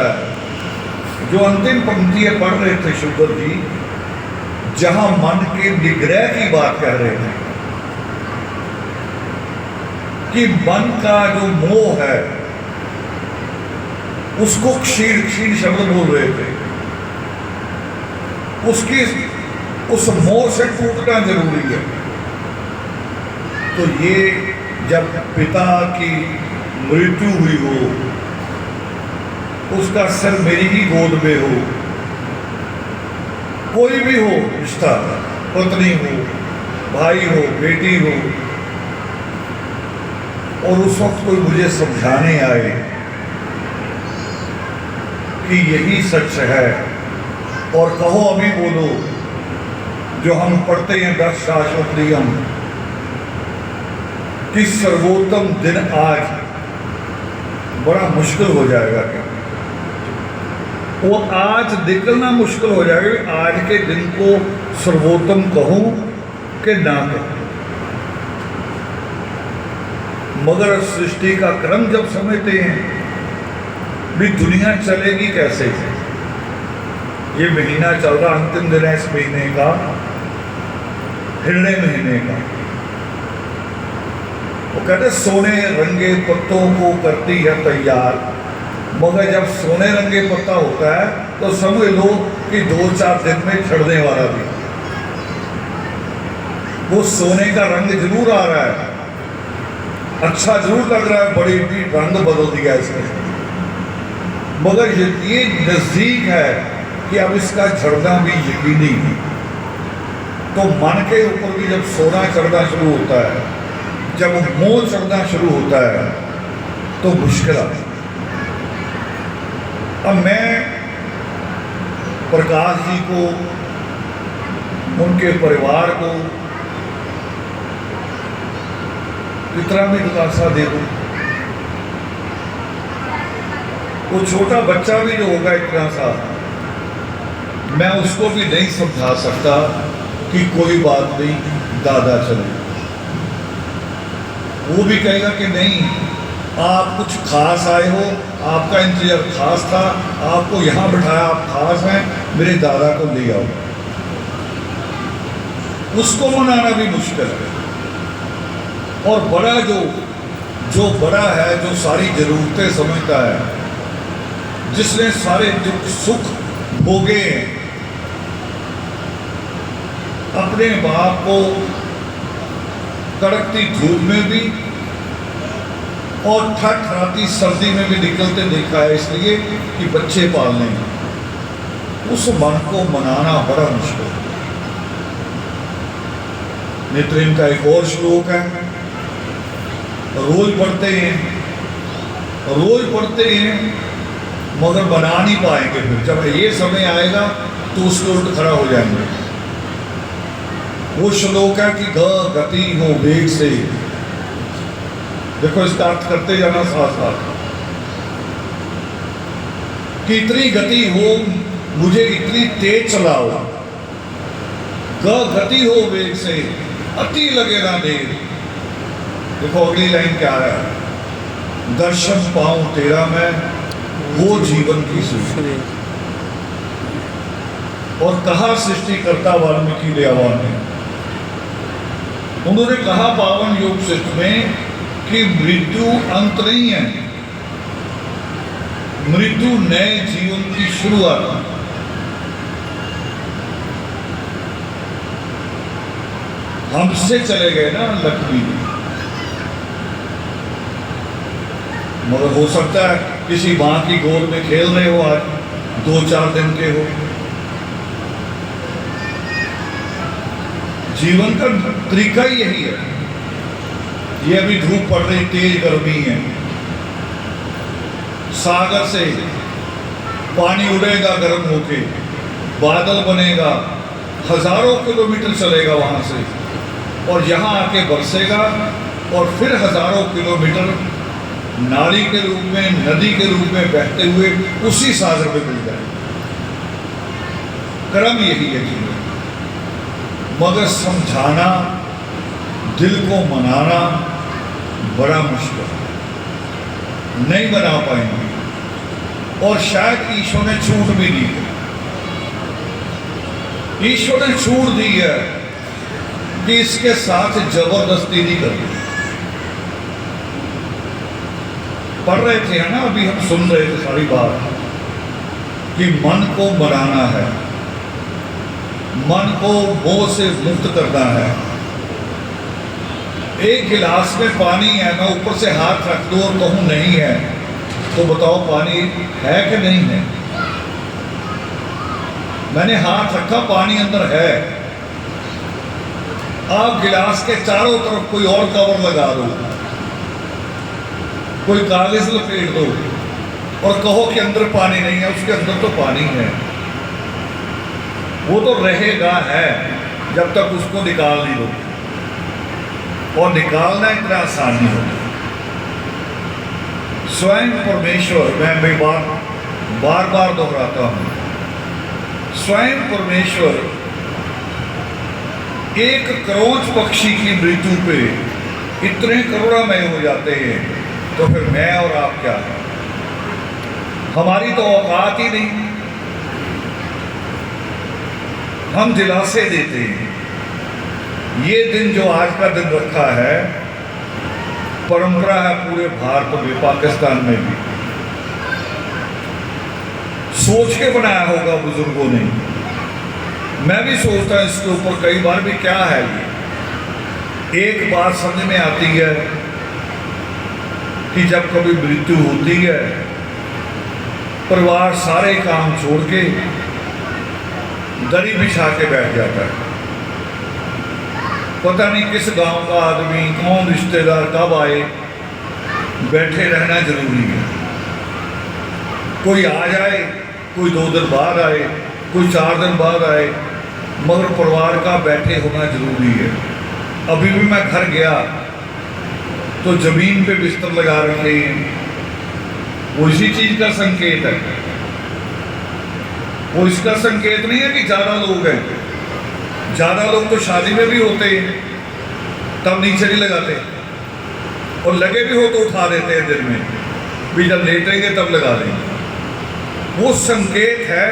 होता है। जो अंतिम पंक्तियां पढ़ रहे थे शुगर जी, जहां मन के निग्रह की बात कह रहे थे कि मन का जो मोह है उसको क्षीण क्षीण शब्द बोल रहे थे, उसकी उस मोह से टूटना जरूरी है। तो ये जब पिता की मृत्यु हुई हो, उसका सिर मेरी ही गोद में हो, कोई भी हो रिश्ता, पत्नी हो, भाई हो, बेटी हो, और उस वक्त कोई मुझे समझाने आए कि यही सच है, और कहो अभी बोलो जो हम पढ़ते हैं 10 शाश्वतरियम कि सर्वोत्तम दिन आज, बड़ा मुश्किल हो जाएगा क्या? वो आज निकलना मुश्किल हो जाएगा। आज के दिन को सर्वोत्तम कहूं कि ना कहूं, मगर सृष्टि का क्रम जब समझते हैं भी दुनिया चलेगी कैसे। ये महीना चल रहा, अंतिम दिन है इस महीने का, हिरणे महीने का। वो कहते सोने रंगे पत्तों को करती है तैयार, मगर जब सोने रंगे पत्ता होता है तो समझ लो कि 2-4 दिन में झड़ने वाला भी। वो सोने का रंग जरूर आ रहा है, अच्छा जरूर लग रहा है, बड़ी भी रंग बदल दिया इसने, मगर ये नजदीक है कि अब इसका झड़ना भी यकीनी है। तो मन के ऊपर भी जब सोना चढ़ना शुरू होता है, जब मोह चढ़ना शुरू होता है, तो मुश्किल आती है। अब मैं प्रकाश जी को, उनके परिवार को कितना भी दिलासा दे दूं, वो छोटा बच्चा भी जो होगा इतना सा, मैं उसको भी नहीं समझा सकता कि कोई बात नहीं, दादा चले। वो भी कहेगा कि नहीं, आप कुछ खास आए हो, आपका इंतजार खास था, आपको यहाँ बिठाया, आप खास हैं, मेरे दादा को ले आओ। उसको मनाना भी मुश्किल है। और बड़ा जो बड़ा है, जो सारी जरूरतें समझता है, जिसने सारे दुख सुख भोगे हैं, अपने बाप को कड़कती धूप में भी और ठठराती सर्दी में भी निकलते देखा है, इसलिए कि बच्चे पालने हैं। उस मन को मनाना बड़ा मुश्किल है। नेत्रिन का एक और श्लोक है, रोज पढ़ते हैं मगर बना नहीं पाएंगे। फिर जब ये समय आएगा तो उसके उल्ट खड़ा हो जाएंगे। वो श्लोक है कि गति हो वेग से, देखो इसका अर्थ करते जाना साथ साथ, कि इतनी गति हो, मुझे इतनी तेज चलाओ। गति हो वेग से, अति लगे ना देर। देखो अगली लाइन क्या है, दर्शन पाऊं तेरा मैं, वो जीवन की सुख। और कहा सृष्टिकर्ता वाल्मीकि दयावान ने, उन्होंने कहा पावन योग शिष्ट में कि मृत्यु अंत नहीं है, मृत्यु नए जीवन की शुरुआत है। हमसे चले गए ना लक्ष्मी, मगर हो सकता है किसी मां की गोद में खेल रहे हो, आज 2-4 दिन के हो। जीवन का तरीका ही यही है। ये अभी धूप पड़ रही, तेज गर्मी है, सागर से पानी उड़ेगा गर्म होके, बादल बनेगा, हजारों किलोमीटर चलेगा वहां से, और यहाँ आके बरसेगा, और फिर हजारों किलोमीटर नाली के रूप में, नदी के रूप में बहते हुए उसी सागर में मिल जाएगा। क्रम यही है जीवन। मगर समझाना, दिल को मनाना बड़ा मुश्किल है, नहीं बना पाएंगे। और शायद ईश्वर ने छूट भी दी, ईश्वर ने छूट दी है कि इसके साथ जबरदस्ती नहीं करनी। पढ़ रहे थे ना, अभी हम सुन रहे थे सारी बात कि मन को मनाना है, मन को मोह से मुक्त करना है। एक गिलास में पानी है, मैं ऊपर से हाथ रख दूं और कहूं नहीं है, तो बताओ पानी है कि नहीं है? मैंने हाथ रखा, पानी अंदर है। आप गिलास के चारों तरफ कोई और कवर लगा दो, कोई कागज लपेट दो और कहो कि अंदर पानी नहीं है, उसके अंदर तो पानी है। वो तो रहेगा है जब तक उसको निकाल नहीं दो, और निकालना इतना आसान नहीं होता। स्वयं परमेश्वर, मैं बार बार दोहराता हूं, स्वयं परमेश्वर एक क्रोंच पक्षी की मृत्यु पे इतने करुणामय हो जाते हैं, तो फिर मैं और आप क्या है? हमारी तो औकात ही नहीं। हम दिलासे देते हैं। ये दिन जो आज का दिन रखा है, परंपरा है पूरे भारत में, पाकिस्तान में भी सोच के बनाया होगा बुजुर्गों ने। मैं भी सोचता हूं इसके ऊपर कई बार भी, क्या है ये। एक बात समझ में आती है कि जब कभी मृत्यु होती है, परिवार सारे काम छोड़ के दरी बिछा के बैठ जाता है। पता नहीं किस गांव का आदमी, कौन रिश्तेदार कब आए, बैठे रहना जरूरी है। कोई आ जाए, कोई 2 दिन बाद आए, कोई 4 दिन बाद आए, मगर परिवार का बैठे होना जरूरी है। अभी भी मैं घर गया तो जमीन पे बिस्तर लगा रखे हैं, वो इसी चीज का संकेत है। वो इसका संकेत नहीं है कि ज्यादा लोग हैं। ज्यादा लोग तो शादी में भी होते हैं, तब नीचे नहीं लगाते, और लगे भी हो तो उठा देते हैं दिन में भी, जब लेटेंगे तब लगा देंगे। वो संकेत है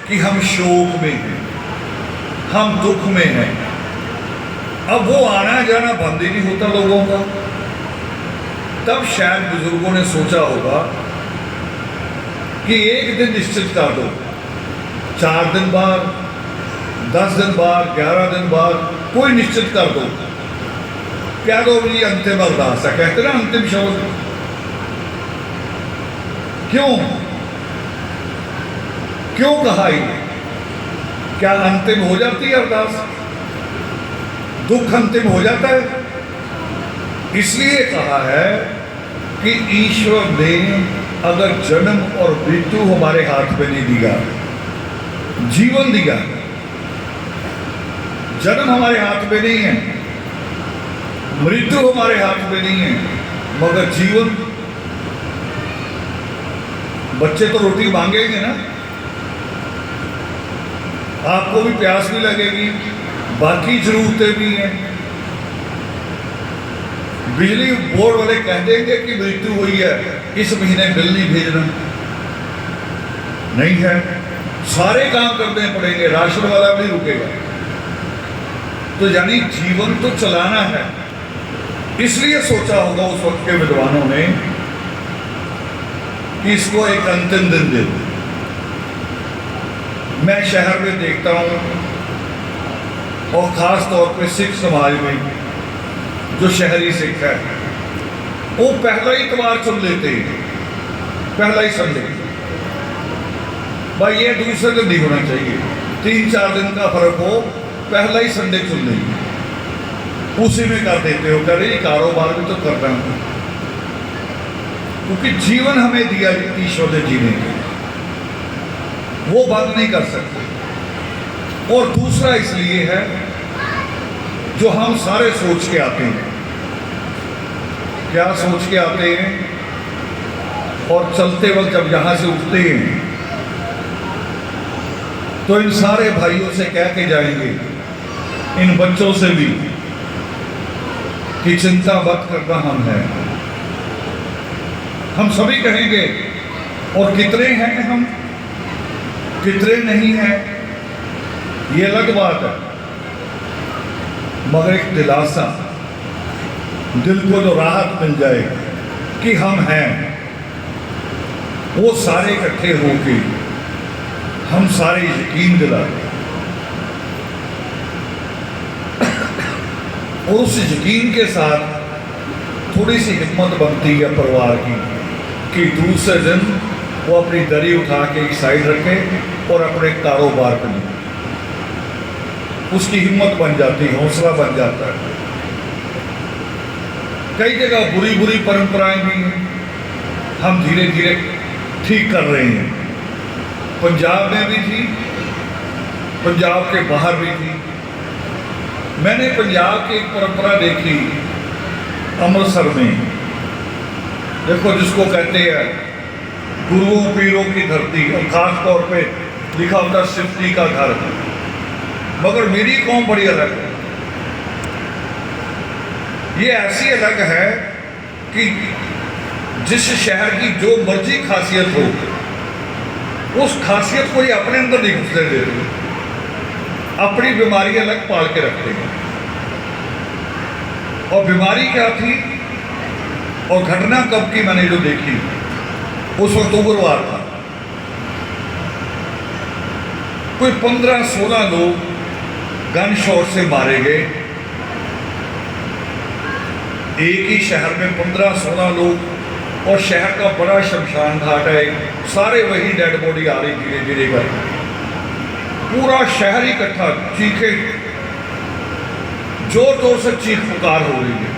कि हम शोक में हैं, हम दुख में हैं। अब वो आना जाना बंद ही नहीं होता लोगों का। तब शायद बुजुर्गों ने सोचा होगा कि एक दिन निश्चित कर दो, 4 दिन बाद, 10 दिन बाद, 11 दिन बाद, कोई निश्चित कर दो। क्या दो ये अंतिम अरदास है, कहते ना अंतिम शब्द। क्यों कहा ये? क्या अंतिम हो जाती है अरदास? दुख अंतिम हो जाता है? इसलिए कहा है कि ईश्वर ने अगर जन्म और मृत्यु हमारे हाथ में नहीं दिया, जीवन दिया। जन्म हमारे हाथ में नहीं है, मृत्यु हमारे हाथ में नहीं है, मगर जीवन। बच्चे तो रोटी मांगेंगे ना, आपको भी प्यास भी लगेगी, बाकी जरूरतें भी हैं। बिजली बोर्ड वाले कह देंगे कि मृत्यु हुई है, इस महीने बिल नहीं भेजना, नहीं है, सारे काम करने पड़ेंगे, राशन वाला भी रुकेगा। तो यानी जीवन तो चलाना है। इसलिए सोचा होगा उस वक्त के विद्वानों ने कि इसको एक अंतिम दिन दे दो। मैं शहर में देखता हूं, और खास तौर पे सिख समाज में जो शहरी सिख है, वो पहला ही इतवार चुन लेते हैं, पहला ही संडे। भाई ये दूसरे दिन नहीं होना चाहिए, 3-4 दिन का फर्क हो, पहला ही संडे चुन लेंगे, उसी में कर देते हो। कह रहे कारोबार भी तो करना है, क्योंकि जीवन हमें दिया ईश्वर ने जीने के, वो बंद नहीं कर सकते। और दूसरा इसलिए है जो हम सारे सोच के आते हैं। क्या सोच के आते हैं? और चलते वक्त जब यहां से उठते हैं तो इन सारे भाइयों से कह के जाएंगे, इन बच्चों से भी, कि चिंता मत करना हम हैं। हम सभी कहेंगे और कितने हैं हम, कितने नहीं हैं, ये अलग बात है। मगर एक दिलासा, दिल को जो राहत मिल जाए कि हम हैं, वो सारे इकट्ठे होके हम सारे यकीन दिलाते और उस यकीन के साथ थोड़ी सी हिम्मत बनती है परिवार की कि दूसरे दिन वो अपनी दरी उठा के एक साइड रखे और अपने कारोबार करें। उसकी हिम्मत बन जाती है, हौसला बन जाता है। कई जगह बुरी बुरी परंपराएं भी हैं, हम धीरे धीरे ठीक कर रहे हैं। पंजाब में भी थी, पंजाब के बाहर भी थी। मैंने पंजाब की एक परंपरा देखी अमृतसर में। देखो, जिसको कहते हैं गुरुओं पीरों की धरती, और खास तौर पे लिखा होता सिफ्ती का घर। मगर मेरी कौम बड़ी अलग है। ये ऐसी अलग है कि जिस शहर की जो मर्जी खासियत हो, उस खासियत को ये अपने अंदर नहीं घुसने देते, अपनी बीमारी अलग पाल के रखते हैं। और बीमारी क्या थी और घटना कब की मैंने जो देखी, उस वक्त उग्रवाद था। कोई 15-16 लोग गन शॉट से मारे गए। एक ही शहर में 15-16 लोग, और शहर का बड़ा शमशान घाट है, सारे वही डेड बॉडी आ रही धीरे धीरे करके। पूरा शहर इकट्ठा, चीखे, जोर जोर से चीख पुकार हो रही है।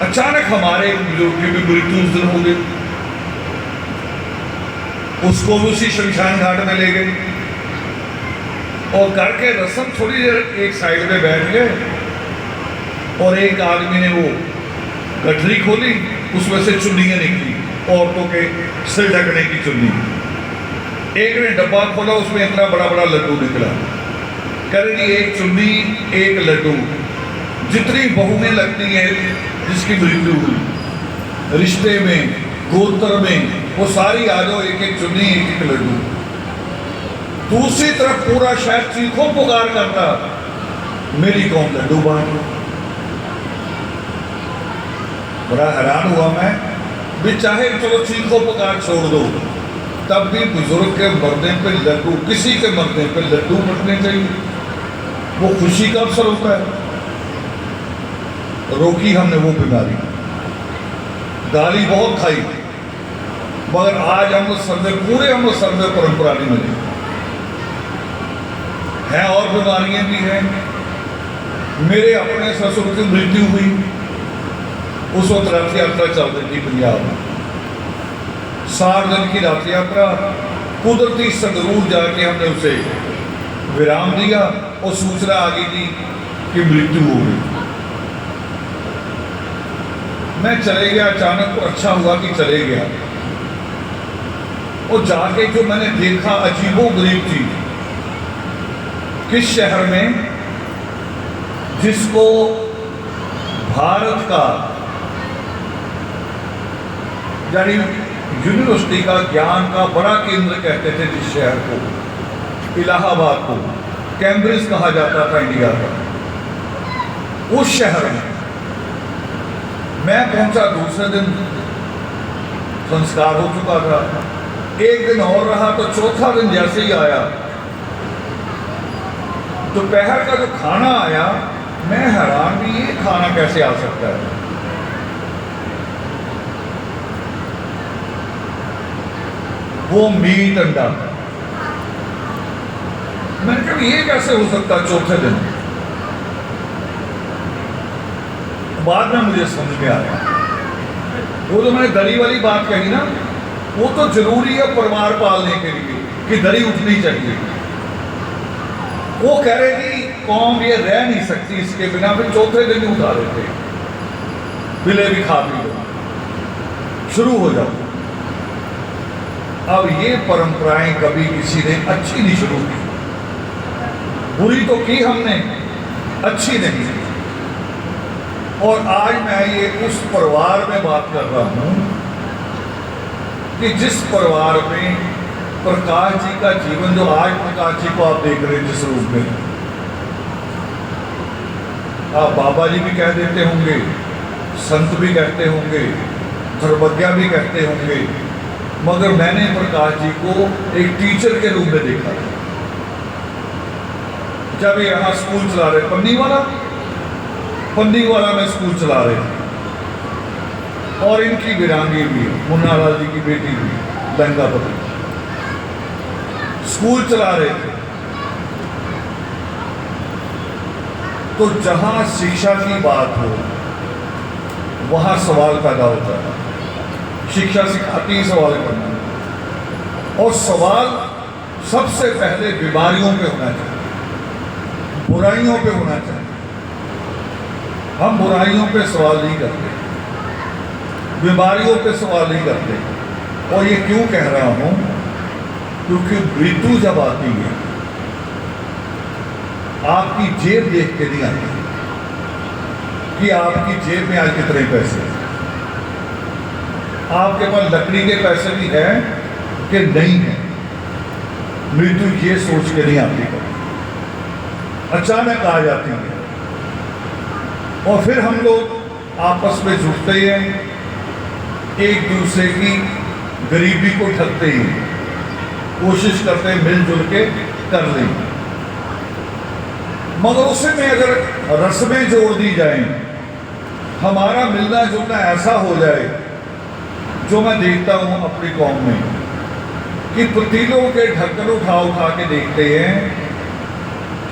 अचानक हमारे एक बुजुर्ग की भी मृत्यु उस दिन हो गई। उसको भी उसी शमशान घाट में ले गए और करके रस्म थोड़ी देर एक साइड में बैठ गए, और एक आदमी ने वो गठरी खोली, उसमें से चुन्नियाँ निकली, औरतों के सिर ढकने की चुन्नी। एक ने डब्बा खोला, उसमें इतना बड़ा बड़ा लड्डू निकला। कह रहे जी, एक चुन्नी एक लड्डू, जितनी बहुएं लगती हैं जिसकी मृत्यु हुई रिश्ते में, गोत्र में, वो सारी आ जाओ, एक एक चुन्नी एक एक लड्डू। दूसरी तरफ पूरा शहर चीखों पुकार करता, मेरी कौन लड्डू बांट। बड़ा हैरान हुआ मैं भी, चाहे चलो चीखों पुकार छोड़ दो, तब भी बुजुर्ग के मरने पे लड्डू, किसी के मरने पे लड्डू बंटने चाहिए। वो खुशी का अवसर होता है। रोकी हमने वो बीमारी, गाली बहुत खाई, मगर आज अमृतसर में, पूरे अमृतसर में परंपरा नहीं मिली है। और बीमारियां भी हैं। मेरे अपने ससुर की मृत्यु हुई, उस वक्त रथ यात्रा चल रही थी पंजाब में। 60 दिन की रथ यात्रा, कुदरती संगरूर जाके हमने उसे विराम दिया और सूचना आ गई थी कि मृत्यु हो गई। मैं चले गया अचानक, तो अच्छा हुआ कि चले गया। और जाके जो मैंने देखा, अजीबोगरीब चीज। किस शहर में, जिसको भारत का यानी यूनिवर्सिटी का, ज्ञान का बड़ा केंद्र कहते थे जिस शहर को, इलाहाबाद को कैम्ब्रिज कहा जाता था इंडिया का, उस शहर में मैं पहुंचा। दूसरे दिन संस्कार हो चुका था। एक दिन और रहा तो चौथा दिन जैसे ही आया, दोपहर का जो खाना आया, मैं हैरान भी, ये खाना कैसे आ सकता है। वो मीट अंडा, मैंने कहा ये कैसे हो सकता है चौथे दिन। बाद में मुझे समझ में आया, वो जो मैंने दरी वाली बात कही ना, वो तो जरूरी है परिवार पालने के लिए कि दरी उठनी चाहिए। वो कह रहे कि कौम ये रह नहीं सकती इसके बिना, फिर चौथे दिन ही उठा देते, बिले भी खा पी लो, शुरू हो जाओ। अब ये परंपराएं कभी किसी ने अच्छी नहीं शुरू की, बुरी तो की हमने, अच्छी नहीं। और आज मैं ये उस परिवार में बात कर रहा हूं कि जिस परिवार में प्रकाश जी का जीवन, जो आज प्रकाश जी को आप देख रहे हैं जिस रूप में, आप बाबा जी भी कह देते होंगे, संत भी कहते होंगे, धर्मज्ञा भी कहते होंगे, मगर मैंने प्रकाश जी को एक टीचर के रूप में देखा। जब ये यहाँ स्कूल चला रहे, पन्नीवाला में स्कूल चला रहे थे, और इनकी वीरांगी भी, मुन्ना लाल जी की बेटी भी, लंगापति स्कूल चला रहे थे। तो जहां शिक्षा की बात हो वहां सवाल पैदा होता है। शिक्षा सिखाती है सवाल करना, और सवाल सबसे पहले बीमारियों पे होना चाहिए, बुराइयों पे होना चाहिए। हम बुराइयों पे सवाल नहीं करते, बीमारियों पे सवाल नहीं करते। और ये क्यों कह रहा हूं? क्योंकि मृत्यु जब आती है, आपकी जेब देख के नहीं आती कि आपकी जेब में आज कितने पैसे हैं, आपके पास लकड़ी के पैसे भी हैं कि नहीं है। मृत्यु ये सोच के नहीं आती, अचानक आ जाती है। और फिर हम लोग आपस में जुटते हैं, एक दूसरे की गरीबी को ठगते हैं, कोशिश करते हैं मिलजुल के कर लें। मगर उसमें अगर रस्में जोड़ दी जाएं, हमारा मिलना जुलना ऐसा हो जाए, जो मैं देखता हूं अपनी कौम में, कि पतीलों के ढक्कन उठा उठा के देखते हैं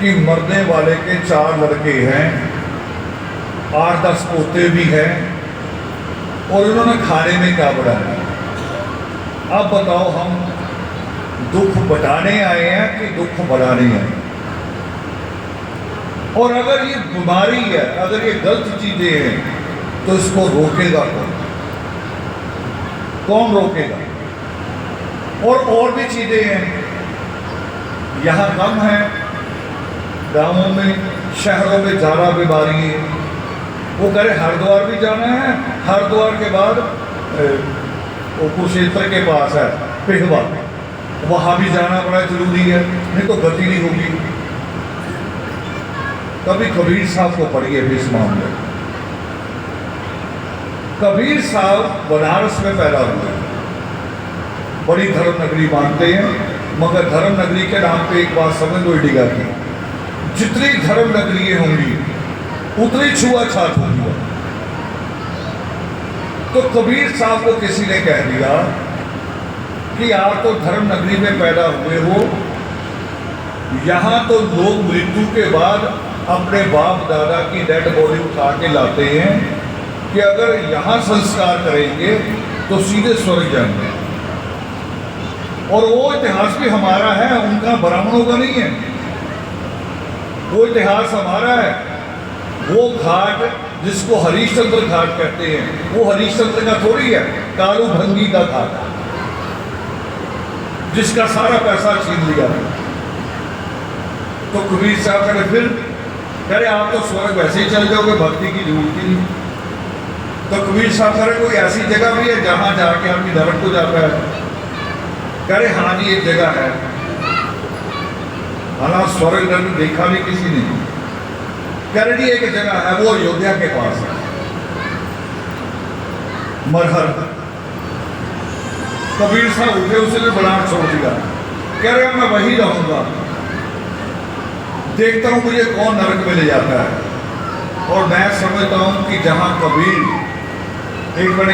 कि मरने वाले के 4 लड़के हैं, 8-10 पोते भी हैं, और उन्होंने खाने में क्या बढ़ाया। अब बताओ, हम दुख बटाने आए हैं कि दुख बढ़ाने आए हैं? और अगर ये बीमारी है, अगर ये गलत चीजें हैं, तो इसको रोकेगा कौन? कौन रोकेगा? और भी चीजें हैं, यहां कम है, गांवों में, शहरों में ज्यादा बीमारी है। वो कह रहे हरिद्वार भी जाना है, हरिद्वार के बाद वो कुरुक्षेत्र के पास है पेहवा, वहां भी जाना बड़ा जरूरी है, नहीं तो गति नहीं होगी। कभी कबीर साहब को पढ़िए भी इस मामले। कबीर साहब बनारस में पैदा हुए, बड़ी धर्म नगरी मानते हैं, मगर धर्म नगरी के नाम पे एक बात समझ लो इंडिया की, जितनी धर्म नगरी होंगी उतनी छुआछूत होगी। तो कबीर साहब को किसी ने कह दिया कि आप तो धर्म नगरी में पैदा हुए हो, यहां तो लोग मृत्यु के बाद अपने बाप दादा की डेड बॉडी उठा के लाते हैं कि अगर यहां संस्कार करेंगे तो सीधे स्वर्ग जाएंगे। और वो इतिहास भी हमारा है, उनका ब्राह्मणों का नहीं है। वो इतिहास हमारा है। वो घाट जिसको हरिश्चंद्र घाट कहते हैं, वो हरिश्चंद्र का थोड़ी है, कालू भंगी का घाट, जिसका सारा पैसा छीन लिया। तो कबीर साहब कहे फिर कह आप तो स्वर्ग वैसे ही चल जाओगे, भक्ति की जरूरत ही नहीं। तो कबीर साहब कह कोई ऐसी जगह भी है जहां जाके आदमी नरक को जाता है? कह रहे हाँ जी एक जगह है, हालांकि स्वर्ग नरक देखा भी किसी ने। कह रहे जी एक जगह है, वो अयोध्या के पास है, मरहर। कबीर साहब उठे, उसने बनारस छोड़ दिया। कह रहे मैं वही रहूंगा, देखता हूं मुझे कौन नरक में ले जाता है। और मैं समझता हूं कि जहां कबीर एक बड़े